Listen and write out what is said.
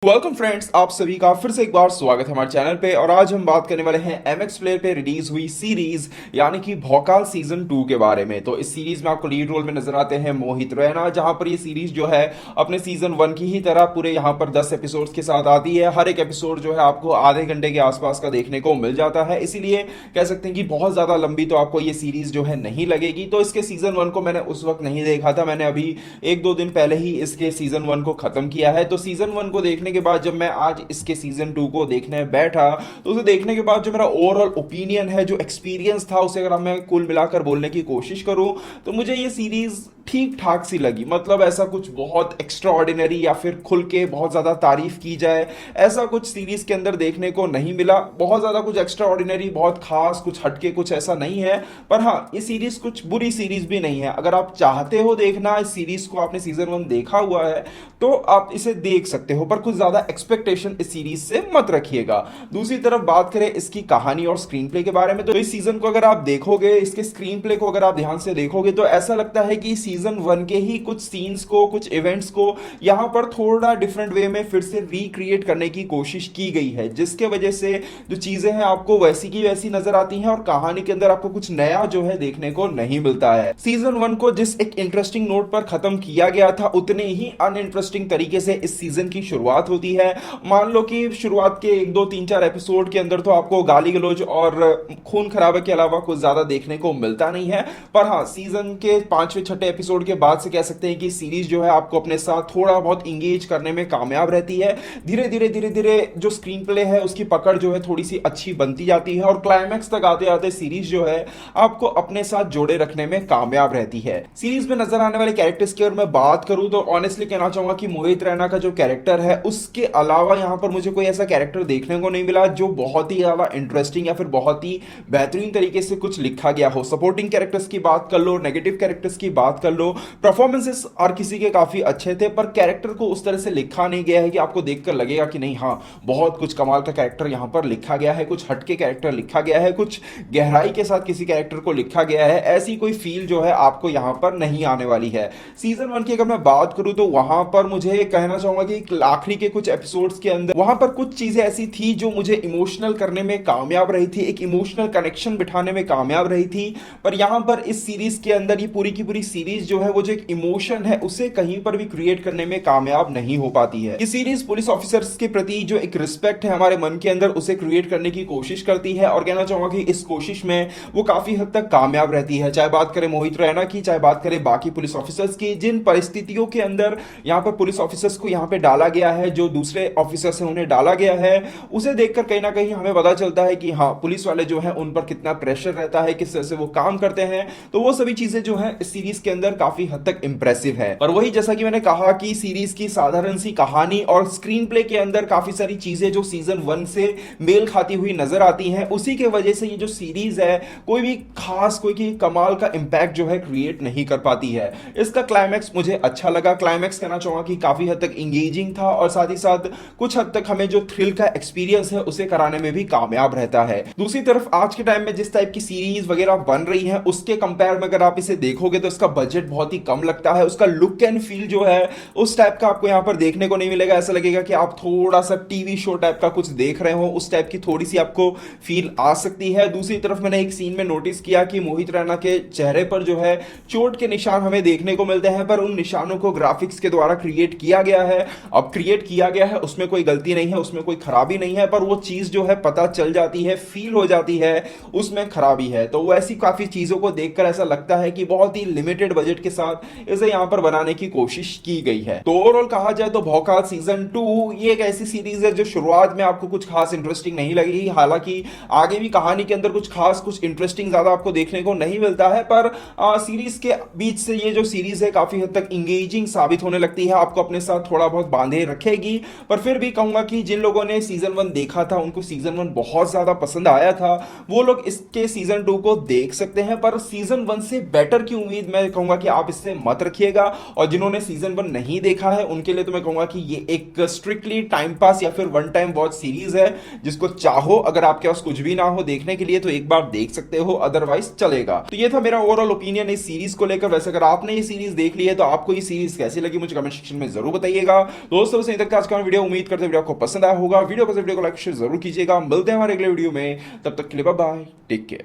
Welcome friends, आप सभी का फिर से एक बार स्वागत है हमारे चैनल पे। और आज हम बात करने वाले हैं एमएक्स प्लेयर पे रिलीज हुई सीरीज यानी कि भौकाल सीजन 2 के बारे में। तो इस सीरीज में आपको लीड रोल में नजर आते हैं मोहित रैना, जहां पर ये सीरीज जो है अपने सीजन 1 की ही तरह पूरे यहाँ पर 10 एपिसोड्स के साथ आती है। हर एक एपिसोड जो है आपको आधे घंटे के आसपास का देखने को मिल जाता है, इसीलिए कह सकते हैं कि बहुत ज्यादा लंबी तो आपको ये सीरीज जो है नहीं लगेगी। तो इसके सीजन 1 को मैंने उस वक्त नहीं देखा था, मैंने अभी एक दो दिन पहले ही इसके सीजन 1 को खत्म किया है। तो सीजन 1 को देखने के बाद जब मैं आज इसके सीजन 2 को देखने बैठा तो उसे देखने के बाद जो मेरा ओवरऑल ओपिनियन है, जो एक्सपीरियंस था, उसे अगर मैं कुल मिलाकर बोलने की कोशिश करूं तो मुझे ये सीरीज ठीक ठाक सी लगी। मतलब ऐसा कुछ बहुत एक्स्ट्रा ऑर्डिनरी या फिर खुल के बहुत ज्यादा तारीफ की जाए, ऐसा कुछ सीरीज के अंदर देखने को नहीं मिला। बहुत ज्यादा कुछ एक्स्ट्रा ऑर्डिनरी, बहुत खास, कुछ हटके कुछ ऐसा नहीं है। पर हाँ, ये सीरीज कुछ बुरी सीरीज भी नहीं है। अगर आप चाहते हो देखना इस सीरीज को, आपने सीजन 1 देखा हुआ है तो आप इसे देख सकते हो, पर कुछ ज्यादा एक्सपेक्टेशन इस सीरीज से मत रखिएगा। दूसरी तरफ बात करें इसकी कहानी और स्क्रीन प्ले के बारे में, तो इस सीजन को अगर आप देखोगे, इसके स्क्रीन प्ले को अगर आप ध्यान से देखोगे तो ऐसा लगता है कि सीजन 1 के ही कुछ सीन्स को, कुछ इवेंट्स को यहां पर थोड़ा डिफरेंट वे में फिर से रिक्रिएट करने की कोशिश की गई है, जिसके वजह से जो चीजें हैं आपको वैसी की वैसी नजर आती हैं और कहानी के अंदर आपको कुछ नया जो है देखने को नहीं मिलता है। सीजन 1 को जिस एक इंटरेस्टिंग नोट पर खत्म किया गया था, उतने ही अनइंटरेस्टिंग तरीके से इस सीजन की शुरुआत होती है। मान लो कि शुरुआत के 1 2 3 4 एपिसोड के अंदर तो आपको गाली गलौज और खून खराबे के अलावा कुछ ज्यादा देखने को मिलता नहीं है। पर हाँ, सीजन के 5वें 6ठे एपिसोड के बाद से कह सकते हैं कि सीरीज जो है आपको अपने साथ थोड़ा बहुत इंगेज करने में कामयाब रहती है। धीरे धीरे जो स्क्रीन प्ले है उसकी पकड़ जो है थोड़ी सी अच्छी बनती जाती है और क्लाइमैक्स तक आते आते सीरीज जो है आपको अपने साथ जोड़े रखने में कामयाब रहती है। सीरीज में नजर आने वाले कैरेक्टर्स की अगर मैं बात करूं तो ऑनेस्टली कहना चाहूंगा कि मोहित रैना का जो कैरेक्टर है, उसके अलावा यहां पर मुझे कोई ऐसा कैरेक्टर देखने को नहीं मिला जो बहुत ही ज्यादा इंटरेस्टिंग या फिर बहुत ही बेहतरीन तरीके से कुछ लिखा गया हो। सपोर्टिंग कैरेक्टर्स की बात कर लो, नेगेटिव कैरेक्टर्स की बात कर लो, परफॉर्मेंसेस और किसी के काफी अच्छे थे, पर कैरेक्टर को उस तरह से लिखा नहीं गया है कि आपको देखकर लगेगा कि नहीं हाँ, बहुत कुछ कमाल का कैरेक्टर यहां पर लिखा गया है, कुछ हटके कैरेक्टर लिखा गया है, कुछ गहराई के साथ किसी कैरेक्टर को लिखा गया है। ऐसी कोई फील जो है आपको यहां पर नहीं आने वाली है। सीजन 1 की अगर मैं बात करूं तो वहां पर मुझे कहना चाहूंगा कि आखिरी के कुछ एपिसोड्स के अंदर वहां पर कुछ चीजें ऐसी थी जो मुझे इमोशनल करने में कामयाब रही थी, एक इमोशनल कनेक्शन बिठाने में कामयाब रही थी। पर यहां पर इस सीरीज के अंदर ये पूरी की पूरी सीरीज जो है वो जो एक इमोशन है उसे कहीं पर भी क्रिएट करने में कामयाब नहीं हो पाती है। ये सीरीज पुलिस ऑफिसर्स के प्रति जो एक रिस्पेक्ट है हमारे मन के अंदर, उसे क्रिएट करने की कोशिश करती है और कहना चाहूंगा कि इस कोशिश में वो काफी हद तक कामयाब रहती है। चाहे बात करें मोहित रैना की, चाहे बात करें बाकी पुलिस ऑफिसर्स की, जिन परिस्थितियों के अंदर यहाँ पर पुलिस ऑफिसर्स को यहाँ पे डाला गया है, जो दूसरे ऑफिसर्स हैं उन्हें डाला गया है, उसे देखकर कहीं ना कहीं हमें पता चलता है कि हाँ, पुलिस वाले जो है उन पर कितना प्रेशर रहता है, किस तरह से वो काम करते हैं। तो वो सभी चीजें जो है इस सीरीज के अंदर काफी हद तक इंप्रेसिव है। पर वही, जैसा कि मैंने कहा कि सीरीज की साधारण सी कहानी और स्क्रीन प्ले के अंदर काफी सारी चीजें जो सीजन 1 से मेल खाती हुई नजर आती हैं, उसी के वजह से ये जो सीरीज है कोई भी खास, कोई की कमाल का इंपैक्ट जो है क्रिएट नहीं कर पाती है। इसका क्लाइमैक्स मुझे अच्छा लगा। क्लाइमैक्स कहना चाहूंगा कि काफी हद तक इंगेजिंग था और साथ ही साथ कुछ हद तक हमें जो थ्रिल का एक्सपीरियंस है उसे कराने में भी कामयाब रहता है। दूसरी तरफ आज के टाइम में जिस टाइप की सीरीज वगैरह बन रही है उसके कंपेयर में अगर आप इसे देखोगे तो इसका बजट बहुत ही कम लगता है। उसका लुक एंड फील जो है उस टाइप का आपको यहां पर देखने को नहीं मिलेगा। ऐसा लगेगा कि आप थोड़ा सा टीवी शो टाइप का कुछ देख रहे हो, उस टाइप की थोड़ी सी आपको फील आ सकती है। दूसरी तरफ मैंने एक सीन में नोटिस किया कि मोहित रैना के चेहरे पर जो है चोट के निशान हमें देखने को मिलते हैं, पर उन निशानों को ग्राफिक्स के द्वारा क्रिएट किया गया है। अब क्रिएट किया गया है, उसमें कोई गलती नहीं है, उसमें कोई खराबी नहीं है, पर वो चीज जो है पता चल जाती है, फील हो जाती है उसमें खराबी है। तो वो ऐसी काफी चीजों को देखकर ऐसा लगता है कि बहुत ही लिमिटेड बजट के साथ इसे यहां पर बनाने की कोशिश की गई है। तो ओवरऑल कहा जाए तो भौकाल सीजन 2 ये एक ऐसी सीरीज है जो शुरुआत में आपको कुछ खास इंटरेस्टिंग नहीं लगेगी। हालांकि आगे भी कहानी के अंदर कुछ खास, कुछ इंटरेस्टिंग ज्यादा आपको देखने को नहीं मिलता है, पर सीरीज के बीच से ये जो सीरीज है काफी हद तक इंगेजिंग साबित होने लगती है, आपको अपने साथ थोड़ा बहुत बांधे रखेगी। पर फिर भी कहूंगा कि जिन लोगों ने सीजन 1 देखा था, उनको सीजन 1 बहुत ज्यादा पसंद आया था, वो लोग इसके सीजन 2 को देख सकते हैं। पर सीजन 1 से बेटर की उम्मीद मैं कहूंगा कि आप इससे मत रखिएगा। और जिन्होंने सीजन 1 नहीं देखा है उनके लिए तो मैं कहूंगा कि ये एक स्ट्रिक्टली टाइम पास या फिर वन टाइम वॉच सीरीज है, जिसको चाहो अगर आपके पास कुछ भी ना हो देखने के लिए तो एक बार देख सकते हो, अदरवाइज चलेगा। तो ये था मेरा ओवरऑल ओपिनियन इस सीरीज को लेकर। वैसे अगर आपने ये सीरीज देख ली है तो आपको ये सीरीज कैसी लगी मुझे कमेंट सेक्शन में जरूर बताइएगा। दोस्तों से तक आज का वीडियो, उम्मीद करते वीडियो आपको पसंद आया होगा। वीडियो को लाइक शेयर जरूर कीजिएगा। मिलते हैं हमारे अगले वीडियो में, तब तक के लिए बाय बाय, टेक केयर।